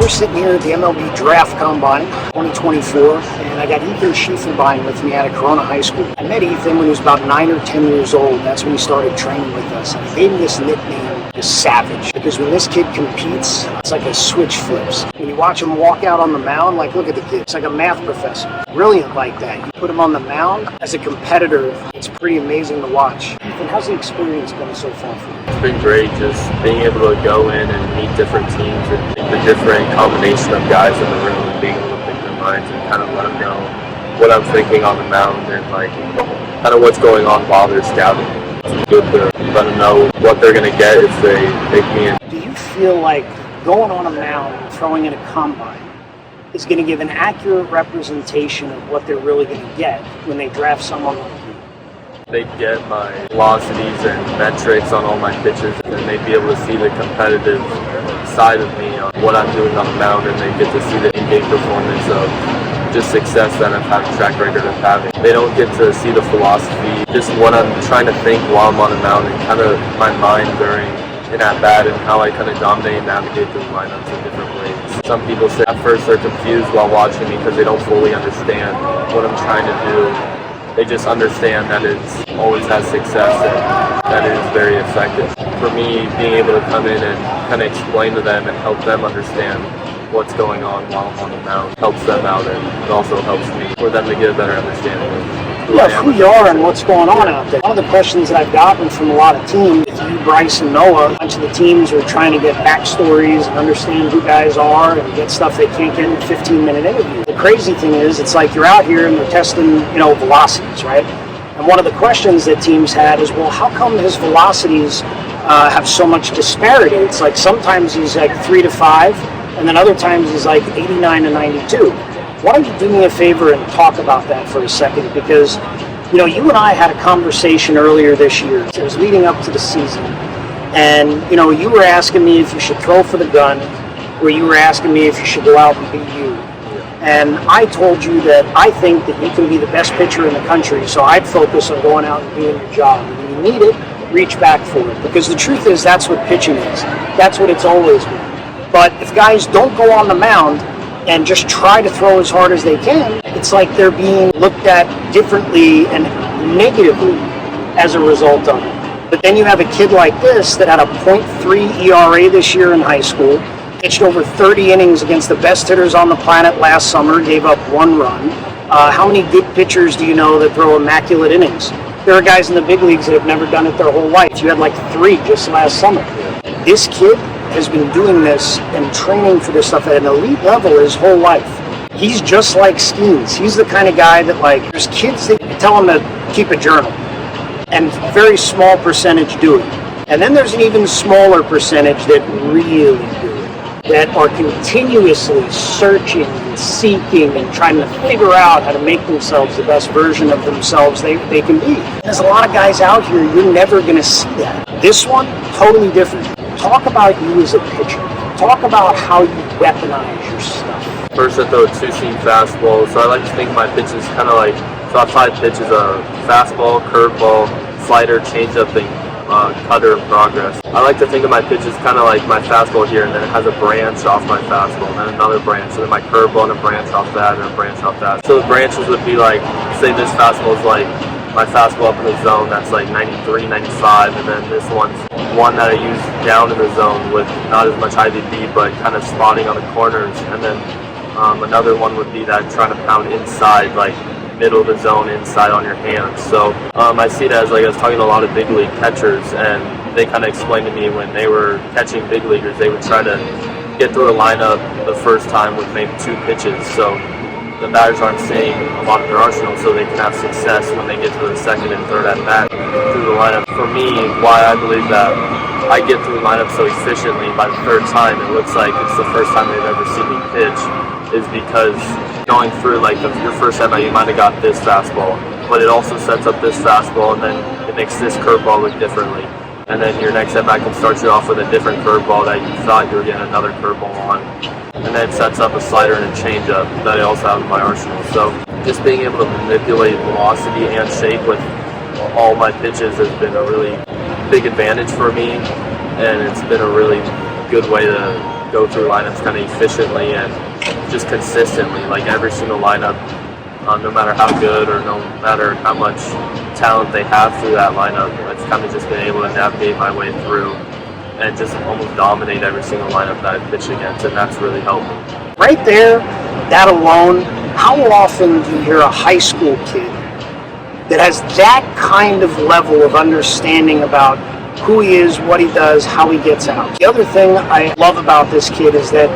we're sitting here at the MLB Draft Combine 2024, and I got Ethan Schiefelbien with me out of Corona High School. I met Ethan when he was about 9 or 10 years old. That's when he started training with us. And he gave him this nickname, the Savage, because when this kid competes, it's like a switch flips. When you watch him walk out on the mound, like, look at the kid. It's like a math professor. Brilliant like that. You put him on the mound as a competitor, it's pretty amazing to watch. Ethan, how's the experience been so far for you? It's been great, just being able to go in and meet different teams and the different combination of guys in the room and being able to pick their minds and kind of let them know what I'm thinking on the mound and like kind of what's going on while they're scouting. It's good to let them know what they're going to get if they pick me in. Do you feel like going on a mound and throwing in a combine is going to give an accurate representation of what they're really going to get when they draft someone like you? They get my velocities and metrics on all my pitches, and then they'd be able to see the competitive side of me on what I'm doing on the mound, and they get to see the in-game performance of just success that I've had a track record of having. They don't get to see the philosophy, just what I'm trying to think while I'm on the mound and kind of my mind during an at-bat and how I kind of dominate and navigate through lineups in different ways. Some people say at first they're confused while watching me because they don't fully understand what I'm trying to do. They just understand that it's always has success and that it is very effective. For me, being able to come in and kind of explain to them and help them understand what's going on while I'm on the mound helps them out, and it also helps me for them to get a better understanding of who you are and what's going on out there. One of the questions that I've gotten from a lot of teams, you, Bryce, and Noah, a bunch of the teams are trying to get backstories and understand who guys are and get stuff they can't get in a 15-minute interview. The crazy thing is, it's like you're out here and they're testing, velocities, right? And one of the questions that teams had is, well, how come his velocities have so much disparity? It's like sometimes he's like 3 to 5, and then other times he's like 89 to 92. Why don't you do me a favor and talk about that for a second? Because, you and I had a conversation earlier this year. It was leading up to the season. And, you were asking me if you should throw for the gun, or you were asking me if you should go out and be you. And I told you that I think that you can be the best pitcher in the country, so I'd focus on going out and doing your job. And when you need it, reach back for it. Because the truth is, that's what pitching is. That's what it's always been. But if guys don't go on the mound and just try to throw as hard as they can, it's like they're being looked at differently and negatively as a result of it. But then you have a kid like this that had a .3 ERA this year in high school, pitched over 30 innings against the best hitters on the planet last summer, gave up 1 run. How many good pitchers do you know that throw immaculate innings? There are guys in the big leagues that have never done it their whole life. You had like 3 just last summer. This kid has been doing this and training for this stuff at an elite level his whole life. He's just like Skeens. He's the kind of guy that, like, there's kids that tell him to keep a journal, and very small percentage do it. And then there's an even smaller percentage that really do it, that are continuously searching and seeking and trying to figure out how to make themselves the best version of themselves they can be. There's a lot of guys out here, you're never going to see that. This one, totally different. Talk about you as a pitcher. Talk about how you weaponize your stuff. First I throw a 2-seam fastball, so I like to think of my pitches kind of like, so I have 5 pitches, a fastball, curveball, slider, changeup, and cutter in progress. I like to think of my pitches kind of like my fastball here, and then it has a branch off my fastball, and then another branch, and then my curveball and a branch off that, and a branch off that. So the branches would be like, say this fastball is like my fastball up in the zone, that's like 93, 95, and then this one's one that I use down in the zone with not as much IVB, but kind of spotting on the corners. And then another one would be that trying to pound inside, like middle of the zone, inside on your hands. So I see it as, like, I was talking to a lot of big league catchers, and they kind of explained to me when they were catching big leaguers, they would try to get through a lineup the first time with maybe 2 pitches. So the batters aren't seeing a lot of their arsenal, so they can have success when they get to the second and third at bat through the lineup. For me, why I believe that I get through the lineup so efficiently by the 3rd time, it looks like it's the first time they've ever seen me pitch, is because going through, like, your first at bat, you might have got this fastball, but it also sets up this fastball, and then it makes this curveball look differently. And then your next at bat can start you off with a different curveball that you thought you were getting another curveball on. And then it sets up a slider and a changeup that I also have in my arsenal. So just being able to manipulate velocity and shape with all my pitches has been a really big advantage for me, and it's been a really good way to go through lineups kind of efficiently and just consistently, like every single lineup, no matter how good or no matter how much talent they have through that lineup. I've kind of just been able to navigate my way through and just almost dominate every single lineup that I pitch against, and that's really helped me. Right there, that alone, how often do you hear a high school kid that has that kind of level of understanding about who he is, what he does, how he gets out? The other thing I love about this kid is that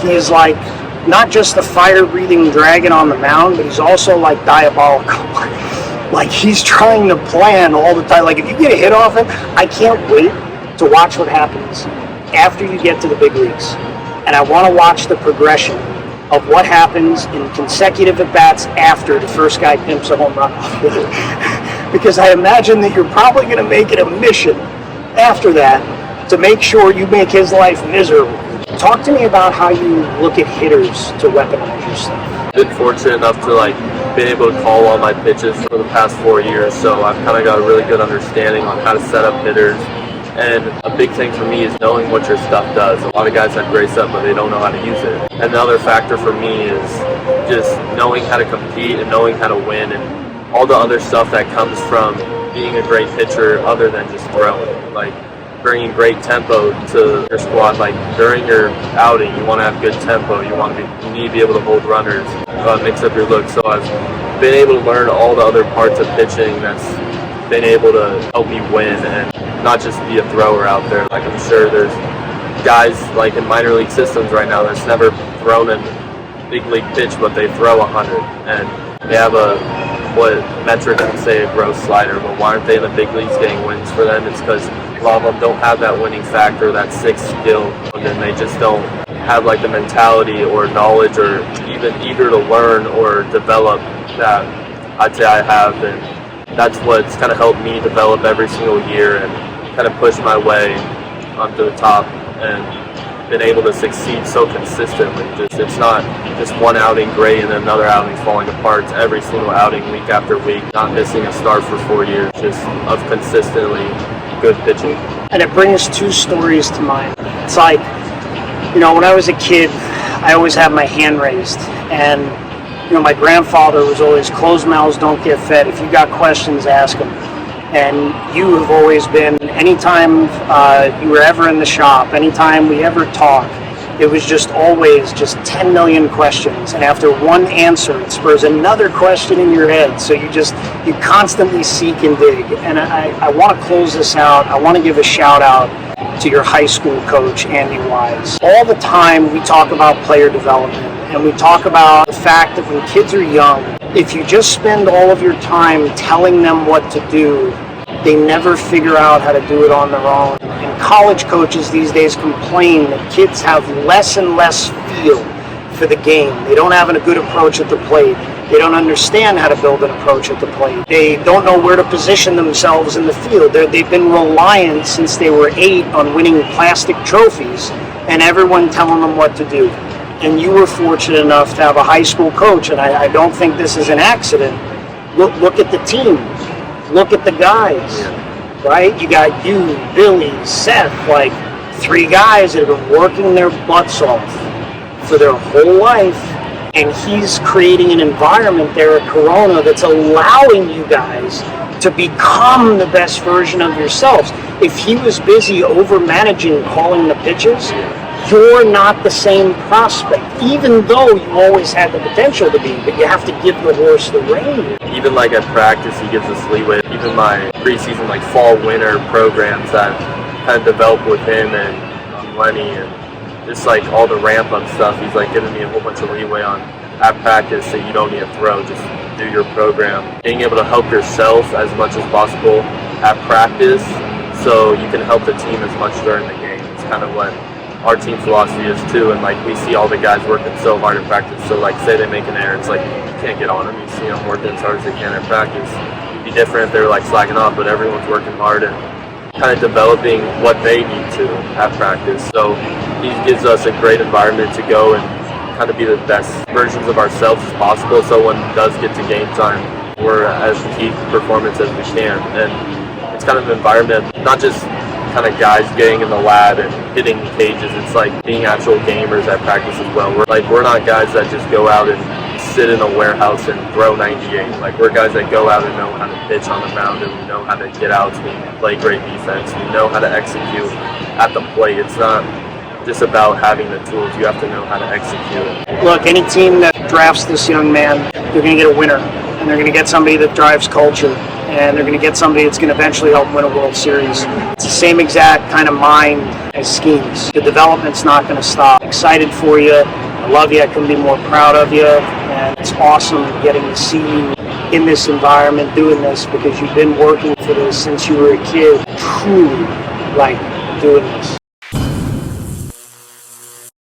he is like not just a fire-breathing dragon on the mound, but he's also like diabolical. Like he's trying to plan all the time. Like if you get a hit off him, I can't wait to watch what happens after you get to the big leagues. And I want to watch the progression of what happens in consecutive at-bats after the first guy pimps a home run. Because I imagine that you're probably going to make it a mission after that to make sure you make his life miserable. Talk to me about how you look at hitters to weaponize your stuff. I've been fortunate enough to been able to call all my pitches for the past 4 years, so I've kind of got a really good understanding on how to set up hitters. And a big thing for me is knowing what your stuff does. A lot of guys have great stuff, but they don't know how to use it. Another factor for me is just knowing how to compete and knowing how to win and all the other stuff that comes from being a great pitcher other than just throwing. Like bringing great tempo to your squad. Like during your outing, you want to have good tempo. You need to be able to hold runners, mix up your look. So I've been able to learn all the other parts of pitching that's been able to help me win and not just be a thrower out there. Like I'm sure there's guys like in minor league systems right now that's never thrown a big league pitch, but they throw 100 and they have what metrics would say a gross slider. But why aren't they in the big leagues getting wins for them? It's because a lot of them don't have that winning factor, that sixth skill, and then they just don't have the mentality or knowledge or even eager to learn or develop that I'd say I have. And that's what's kind of helped me develop every single year and kind of push my way onto the top and been able to succeed so consistently. It's not just one outing great and then another outing's falling apart. It's every single outing, week after week, not missing a start for 4 years, just of consistently good pitching. And it brings two stories to mind. It's like, when I was a kid, I always had my hand raised. And, my grandfather was always, closed mouths don't get fed. If you got questions, ask them. And you have always been, anytime you were ever in the shop, anytime we ever talk, it was just always 10 million questions. And after one answer, it spurs another question in your head. So you constantly seek and dig. And I want to close this out. I want to give a shout out to your high school coach, Andy Wise. All the time we talk about player development and we talk about the fact that when kids are young, if you just spend all of your time telling them what to do, they never figure out how to do it on their own. And college coaches these days complain that kids have less and less feel for the game. They don't have a good approach at the plate. They don't understand how to build an approach at the plate. They don't know where to position themselves in the field. They've been reliant since they were 8 on winning plastic trophies and everyone telling them what to do. And you were fortunate enough to have a high school coach, and I don't think this is an accident. Look at the team. Look at the guys, right? You got you, Billy, Seth, 3 guys that have been working their butts off for their whole life, and he's creating an environment there at Corona that's allowing you guys to become the best version of yourselves. If he was busy over-managing calling the pitches, you're not the same prospect, even though you always had the potential to be, but you have to give the horse the rein. Even at practice, he gives us leeway. Even my preseason, fall, winter programs that kind of developed with him and Lenny and just all the ramp up stuff, he's giving me a whole bunch of leeway on at practice that you don't need to throw, just do your program. Being able to help yourself as much as possible at practice so you can help the team as much during the game. It's kind of what our team philosophy is too, and we see all the guys working so hard in practice. So say they make an error, it's you can't get on them. You see them working as hard as they can in practice. It'd be different if they were slacking off, but everyone's working hard and kind of developing what they need to at practice. So he gives us a great environment to go and kind of be the best versions of ourselves as possible. So when it does get to game time, we're as peak performance as we can. And it's kind of an environment, not just kind of guys getting in the lab and hitting cages. It's like being actual gamers at practice as well. We're not guys that just go out and sit in a warehouse and throw 98. Like, we're guys that go out and know how to pitch on the mound, and we know how to get outs, we play great defense, we know how to execute at the plate. It's not just about having the tools, you have to know how to execute it. Look, any team that drafts this young man, they're going to get a winner, and they're going to get somebody that drives culture, and they're going to get somebody that's going to eventually help win a World Series. It's the same exact kind of mind as Schemes. The development's not going to stop. Excited for you. I love you. I couldn't be more proud of you. And it's awesome getting to see you in this environment doing this, because you've been working for this since you were a kid. Truly like doing this.